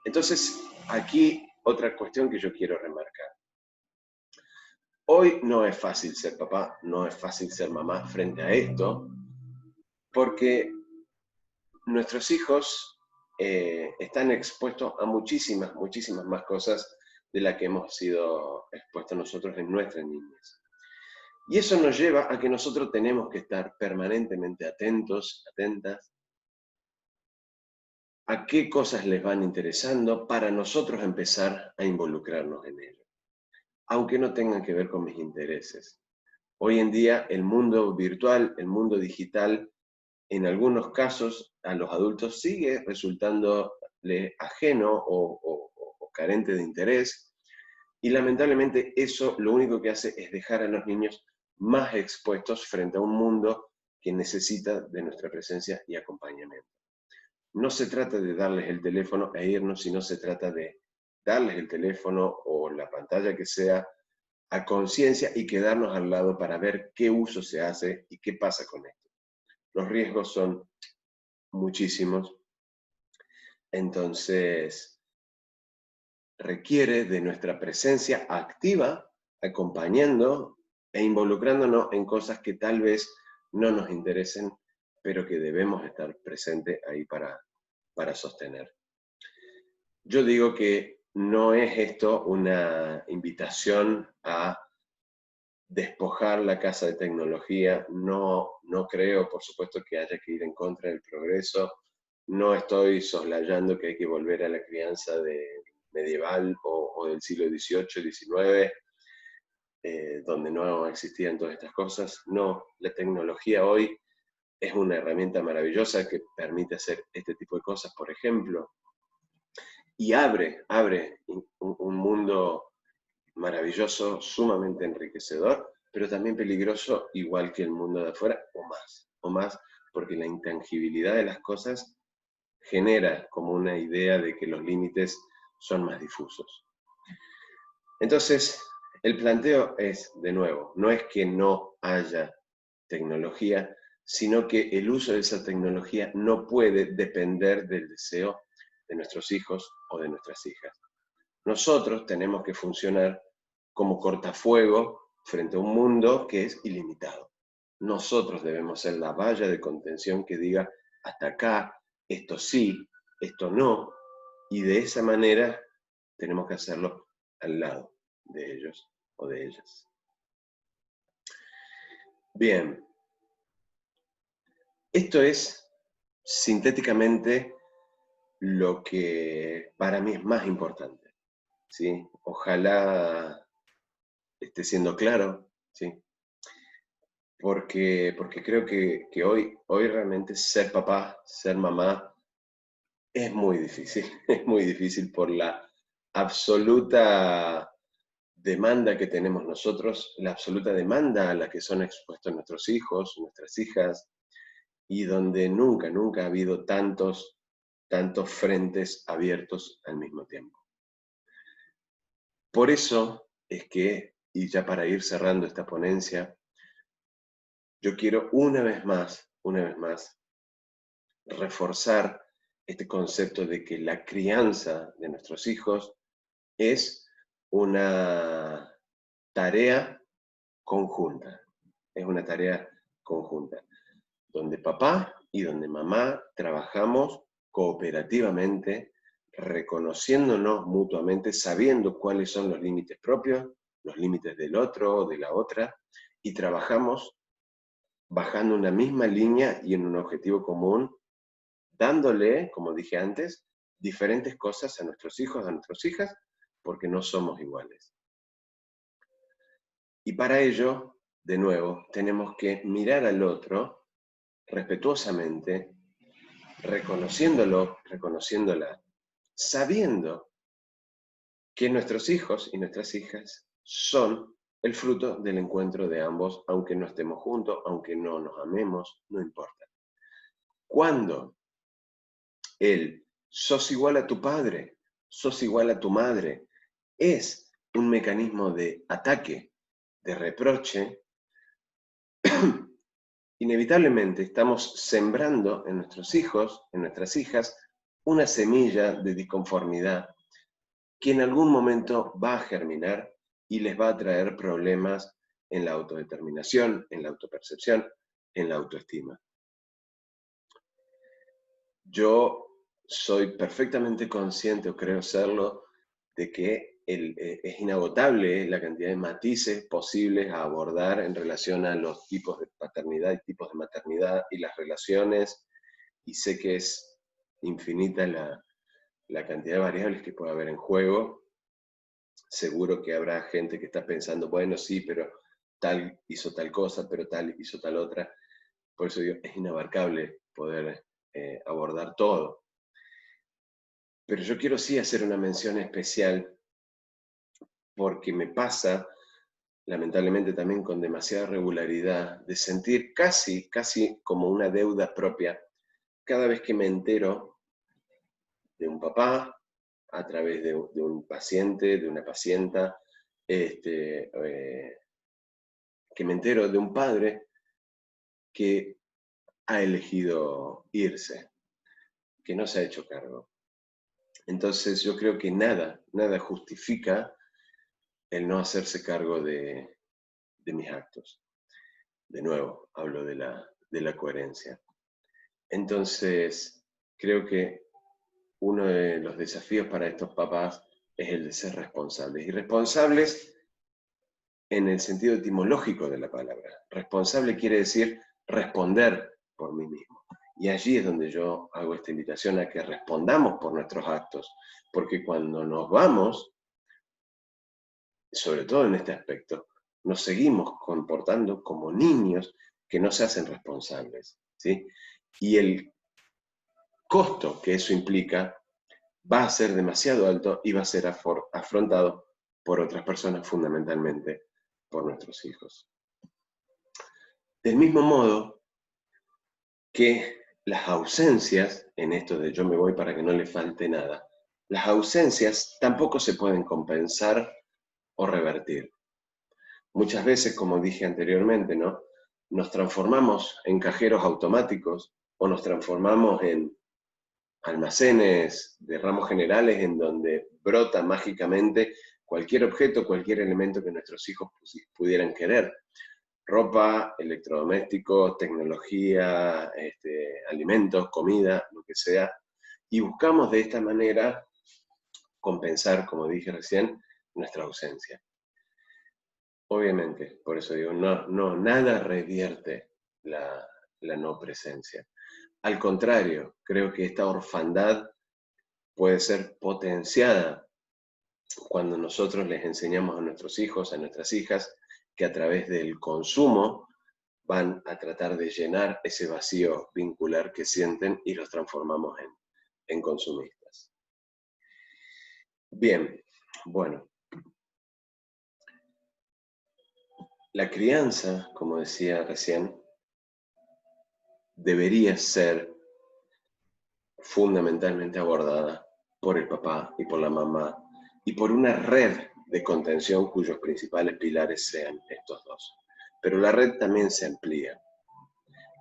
Entonces, aquí otra cuestión que yo quiero remarcar. Hoy no es fácil ser papá, no es fácil ser mamá frente a esto, porque nuestros hijos están expuestos a muchísimas más cosas de las que hemos sido expuestos nosotros en nuestra niñez. Y eso nos lleva a que nosotros tenemos que estar permanentemente atentos, atentas, a qué cosas les van interesando para nosotros empezar a involucrarnos en ello, aunque no tengan que ver con mis intereses. Hoy en día el mundo virtual, el mundo digital, en algunos casos a los adultos sigue resultándole ajeno o carente de interés, y lamentablemente eso lo único que hace es dejar a los niños más expuestos frente a un mundo que necesita de nuestra presencia y acompañamiento. No se trata de darles el teléfono e irnos, sino se trata de darles el teléfono o la pantalla que sea a conciencia y quedarnos al lado para ver qué uso se hace y qué pasa con esto. Los riesgos son muchísimos, entonces requiere de nuestra presencia activa, acompañando e involucrándonos en cosas que tal vez no nos interesen, pero que debemos estar presentes ahí para sostener. Yo digo que no es esto una invitación a despojar la casa de tecnología, no creo, por supuesto, que haya que ir en contra del progreso, no estoy soslayando que hay que volver a la crianza medieval o del siglo XVIII, XIX, donde no existían todas estas cosas. No, la tecnología hoy es una herramienta maravillosa que permite hacer este tipo de cosas, por ejemplo, y abre un mundo maravilloso, sumamente enriquecedor, pero también peligroso, igual que el mundo de afuera, o más, porque la intangibilidad de las cosas genera como una idea de que los límites son más difusos. Entonces, el planteo es, de nuevo, no es que no haya tecnología, sino que el uso de esa tecnología no puede depender del deseo de nuestros hijos o de nuestras hijas. Nosotros tenemos que funcionar como cortafuego frente a un mundo que es ilimitado. Nosotros debemos ser la valla de contención que diga, hasta acá, esto sí, esto no, y de esa manera tenemos que hacerlo al lado de ellos o de ellas. Bien, esto es sintéticamente lo que para mí es más importante, ¿sí? Ojalá esté siendo claro, ¿sí? Porque creo que hoy realmente ser papá, ser mamá, es muy difícil, es muy difícil por la absoluta demanda que tenemos nosotros, la absoluta demanda a la que son expuestos nuestros hijos, nuestras hijas, y donde nunca ha habido tantos frentes abiertos al mismo tiempo. Por eso es que, y ya para ir cerrando esta ponencia, yo quiero una vez más, reforzar este concepto de que la crianza de nuestros hijos es una tarea conjunta. Es una tarea conjunta, donde papá y donde mamá trabajamos cooperativamente, reconociéndonos mutuamente, sabiendo cuáles son los límites propios, los límites del otro o de la otra, y trabajamos bajando una misma línea y en un objetivo común, dándole, como dije antes, diferentes cosas a nuestros hijos, a nuestras hijas, porque no somos iguales. Y para ello, de nuevo, tenemos que mirar al otro respetuosamente, reconociéndolo, reconociéndola, sabiendo que nuestros hijos y nuestras hijas son el fruto del encuentro de ambos, aunque no estemos juntos, aunque no nos amemos, no importa. Cuando el sos igual a tu padre, sos igual a tu madre, es un mecanismo de ataque, de reproche, inevitablemente estamos sembrando en nuestros hijos, en nuestras hijas, una semilla de disconformidad que en algún momento va a germinar y les va a traer problemas en la autodeterminación, en la autopercepción, en la autoestima. Yo soy perfectamente consciente, o creo serlo, de que es inagotable la cantidad de matices posibles a abordar en relación a los tipos de paternidad y tipos de maternidad y las relaciones, y sé que es infinita la cantidad de variables que puede haber en juego. Seguro que habrá gente que está pensando, bueno, sí, pero tal hizo tal cosa, pero tal hizo tal otra. Por eso digo, es inabarcable poder abordar todo. Pero yo quiero sí hacer una mención especial porque me pasa, lamentablemente también con demasiada regularidad, de sentir casi como una deuda propia cada vez que me entero de un papá, a través de un paciente, de una pacienta, que me entero de un padre que ha elegido irse, que no se ha hecho cargo. Entonces yo creo que nada justifica el no hacerse cargo de mis actos. De nuevo, hablo de la coherencia. Entonces, creo que uno de los desafíos para estos papás es el de ser responsables. Y responsables en el sentido etimológico de la palabra. Responsable quiere decir responder por mí mismo. Y allí es donde yo hago esta invitación a que respondamos por nuestros actos. Porque cuando nos vamos, sobre todo en este aspecto, nos seguimos comportando como niños que no se hacen responsables, ¿sí? Y el costo que eso implica va a ser demasiado alto y va a ser afrontado por otras personas, fundamentalmente por nuestros hijos. Del mismo modo que las ausencias, en esto de yo me voy para que no le falte nada, las ausencias tampoco se pueden compensar o revertir. Muchas veces, como dije anteriormente, ¿no? Nos transformamos en cajeros automáticos o nos transformamos en almacenes de ramos generales en donde brota mágicamente cualquier objeto, cualquier elemento que nuestros hijos pudieran querer. Ropa, electrodomésticos, tecnología, alimentos, comida, lo que sea. Y buscamos de esta manera compensar, como dije recién, nuestra ausencia. Obviamente, por eso digo, nada revierte la no presencia. Al contrario, creo que esta orfandad puede ser potenciada cuando nosotros les enseñamos a nuestros hijos, a nuestras hijas, que a través del consumo van a tratar de llenar ese vacío vincular que sienten y los transformamos en consumistas. Bien, bueno. La crianza, como decía recién, debería ser fundamentalmente abordada por el papá y por la mamá y por una red de contención cuyos principales pilares sean estos dos. Pero la red también se amplía.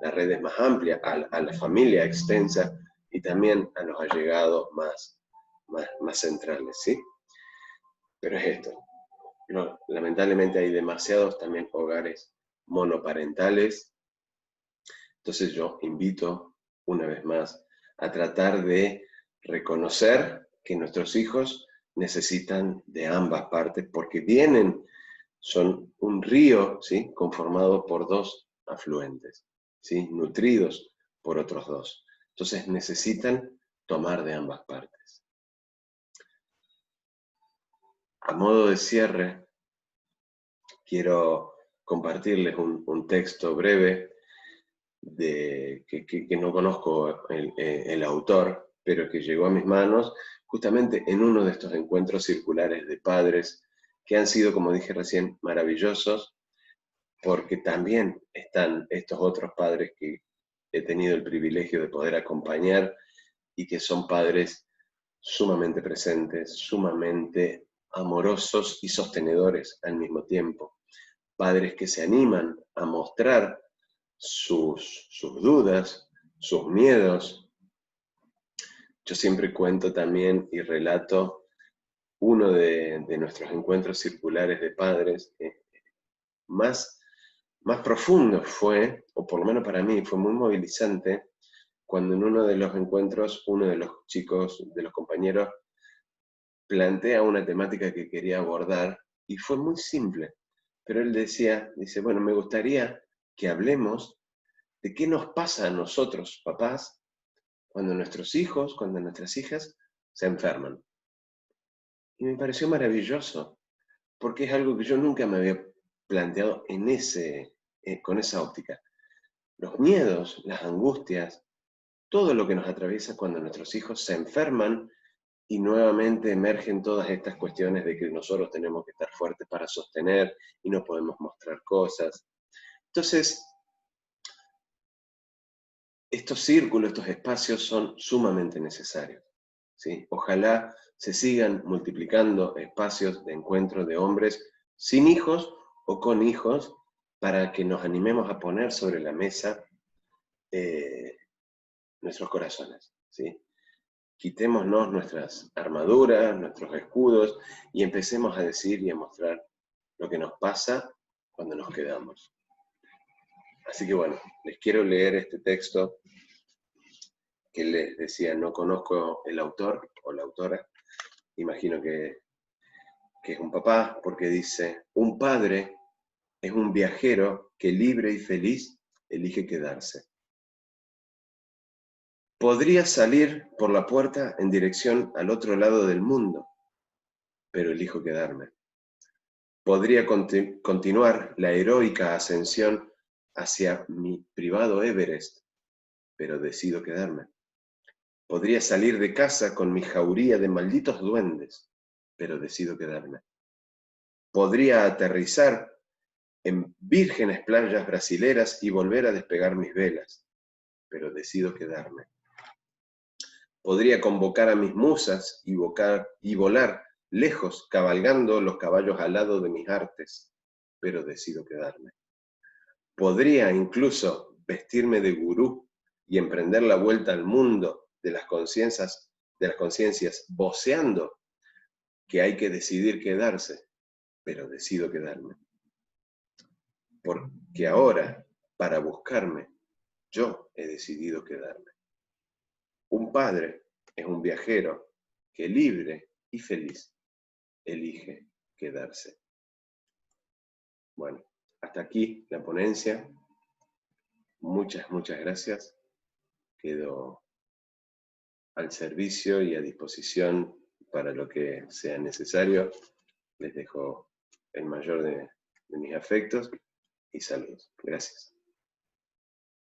La red es más amplia a la familia extensa y también a los allegados más centrales, ¿sí? Pero es esto. No, lamentablemente hay demasiados también hogares monoparentales. Entonces yo invito una vez más a tratar de reconocer que nuestros hijos necesitan de ambas partes porque son un río, ¿sí?, conformado por dos afluentes, ¿sí?, nutridos por otros dos. Entonces necesitan tomar de ambas partes. A modo de cierre, quiero compartirles un texto breve que no conozco el autor, pero que llegó a mis manos justamente en uno de estos encuentros circulares de padres que han sido, como dije recién, maravillosos, porque también están estos otros padres que he tenido el privilegio de poder acompañar y que son padres sumamente presentes, sumamente amorosos y sostenedores al mismo tiempo. Padres que se animan a mostrar sus dudas, sus miedos. Yo siempre cuento también y relato uno de nuestros encuentros circulares de padres, más profundo fue, o por lo menos para mí, fue muy movilizante, cuando en uno de los encuentros, uno de los chicos, de los compañeros, plantea una temática que quería abordar, y fue muy simple, pero él dice, bueno, me gustaría que hablemos de qué nos pasa a nosotros, papás, cuando nuestros hijos, cuando nuestras hijas se enferman. Y me pareció maravilloso, porque es algo que yo nunca me había planteado con esa óptica. Los miedos, las angustias, todo lo que nos atraviesa cuando nuestros hijos se enferman y nuevamente emergen todas estas cuestiones de que nosotros tenemos que estar fuertes para sostener y no podemos mostrar cosas. Entonces, estos círculos, estos espacios son sumamente necesarios, ¿sí? Ojalá se sigan multiplicando espacios de encuentro de hombres sin hijos o con hijos para que nos animemos a poner sobre la mesa nuestros corazones, ¿sí? Quitémonos nuestras armaduras, nuestros escudos y empecemos a decir y a mostrar lo que nos pasa cuando nos quedamos. Así que bueno, les quiero leer este texto que les decía, no conozco el autor o la autora, imagino que es un papá, porque dice, un padre es un viajero que libre y feliz elige quedarse. Podría salir por la puerta en dirección al otro lado del mundo, pero elijo quedarme. Podría continuar la heroica ascensión hacia mi privado Everest, pero decido quedarme. Podría salir de casa con mi jauría de malditos duendes, pero decido quedarme. Podría aterrizar en vírgenes playas brasileras y volver a despegar mis velas, pero decido quedarme. Podría convocar a mis musas y volar lejos cabalgando los caballos alados de mis artes, pero decido quedarme. Podría incluso vestirme de gurú y emprender la vuelta al mundo de las conciencias voceando que hay que decidir quedarse, pero decido quedarme. Porque ahora, para buscarme, yo he decidido quedarme. Un padre es un viajero que libre y feliz elige quedarse. Bueno, hasta aquí la ponencia. Muchas gracias. Quedo al servicio y a disposición para lo que sea necesario. Les dejo el mayor de mis afectos y saludos. Gracias.